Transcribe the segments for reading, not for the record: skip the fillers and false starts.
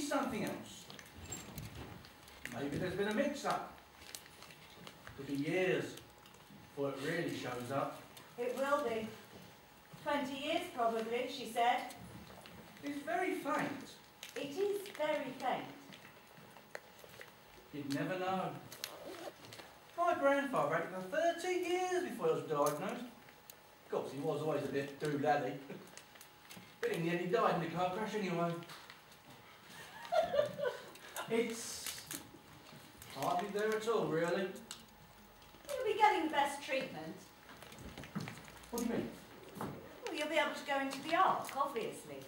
something else. Maybe there's been a mix-up. Could be years before it really shows up. It will be. 20 years probably, she said. It's very faint. It is very faint. You'd never know. My grandfather had it for 30 years before he was diagnosed. Of course, he was always a bit doodaddy. But in the end, he died in a car crash anyway. It's hardly there at all, really. You'll be getting the best treatment. What do you mean? Well, you'll be able to go into the arc, obviously.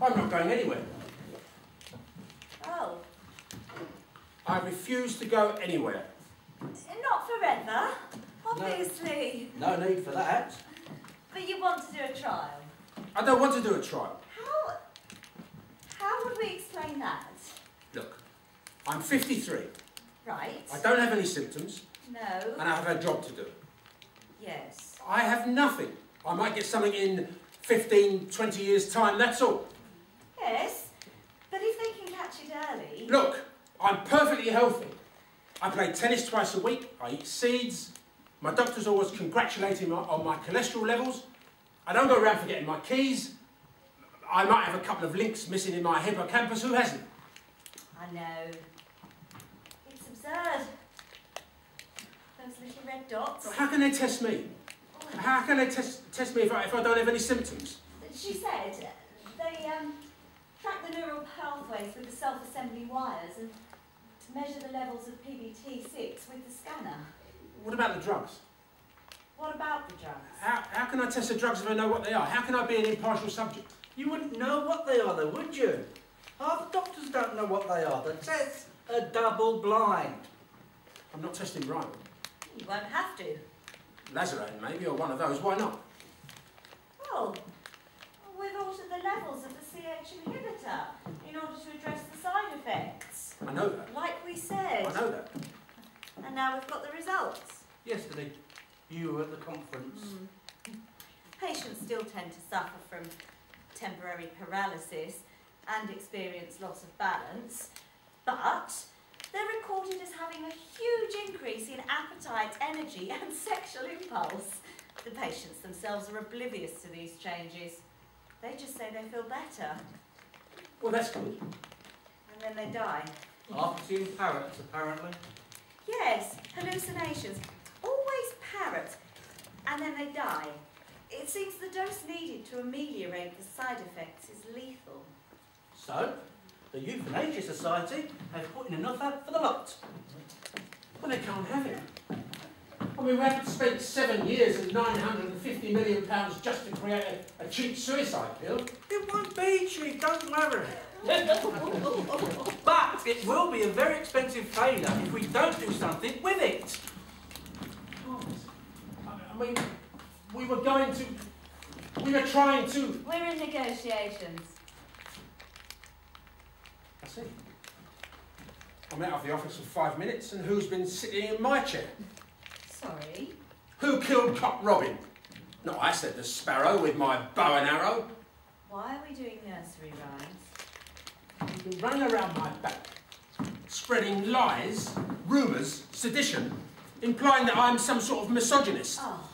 I'm not going anywhere. Oh. I refuse to go anywhere. Not forever, obviously. No need for that. But you want to do a trial. I don't want to do a trial. How would we explain that? Look, I'm 53. Right. I don't have any symptoms. No. And I have a job to do. Yes. I have nothing. I might get something in 15, 20 years' time, that's all. Yes. But if they can catch it early... Look, I'm perfectly healthy. I play tennis twice a week. I eat seeds. My doctor's always congratulating me on my cholesterol levels. I don't go around forgetting my keys. I might have a couple of links missing in my hippocampus. Who hasn't? I know. It's absurd. Those little red dots. How can they test me? How can they test me if I don't have any symptoms? She said they track the neural pathways with the self-assembly wires and to measure the levels of PBT6 with the scanner. What about the drugs? What about the drugs? How can I test the drugs if I know what they are? How can I be an impartial subject? You wouldn't know what they are, though, would you? Half the doctors don't know what they are. The tests are double blind. I'm not testing Ryan. You won't have to. Lazarane, maybe, or one of those. Why not? Well, we've altered the levels of the CH inhibitor in order to address the side effects. I know that. Like we said. I know that. And now we've got the results. Yesterday, you were at the conference. Patients still tend to suffer from temporary paralysis and experience loss of balance, but they're recorded as having a huge increase in appetite, energy and sexual impulse. The patients themselves are oblivious to these changes. They just say they feel better. Well, that's good. And then they die. After seeing parrots, apparently. Yes, hallucinations. Always parrot. And then they die. It seems the dose needed to ameliorate the side effects is lethal. So, the Euthanasia Society have put in an offer for the lot. Well, they can't have it. I mean, we haven't spent 7 years and £950 million just to create a cheap suicide pill. It won't be cheap, don't worry. But it will be a very expensive failure if we don't do something with it. I mean, we were trying to... We're in negotiations. I see. I'm out of the office for 5 minutes, and who's been sitting in my chair? Sorry? Who killed Cock Robin? No, I said the sparrow with my bow and arrow. Why are we doing nursery rhymes? You've been running around my back, spreading lies, rumours, sedition, implying that I'm some sort of misogynist. Oh.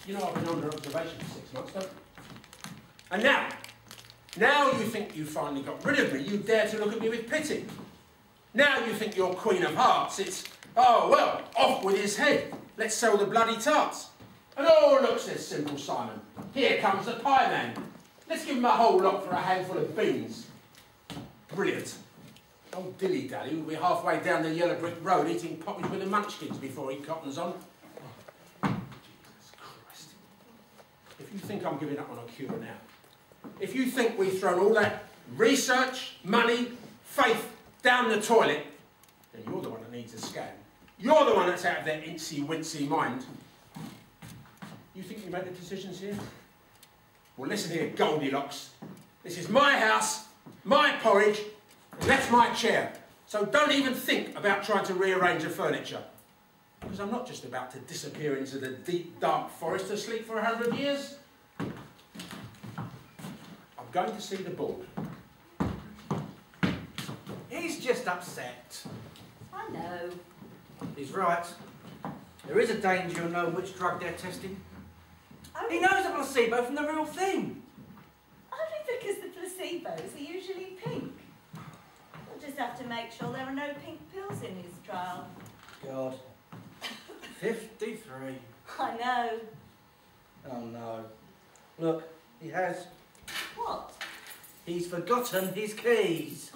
You know I've been under observation for 6 months, don't you? And now you think you finally got rid of me, you dare to look at me with pity. Now you think you're Queen of Hearts, it's, oh well, off with his head, let's sell the bloody tarts. And oh look, says Simple Simon, here comes the pie man. Let's give him a whole lot for a handful of beans. Brilliant. Old dilly-dally will be halfway down the yellow brick road eating poppies with the munchkins before he cottons on. Oh, Jesus Christ. If you think I'm giving up on a cure now, if you think we've thrown all that research, money, faith down the toilet, then you're the one that needs a scan. You're the one that's out of their incy-wincy mind. You think you made the decisions here? Well, listen here, Goldilocks. This is my house, my porridge, and that's my chair. So don't even think about trying to rearrange the furniture. Because I'm not just about to disappear into the deep, dark forest to sleep for 100 years. going to see the board. He's just upset. I know. He's right. There is a danger you'll know which drug they're testing. He knows the placebo from the real thing. Only because the placebos are usually pink. We'll just have to make sure there are no pink pills in his trial. God. 53. I know. Oh no. Look, he has. What? He's forgotten his keys.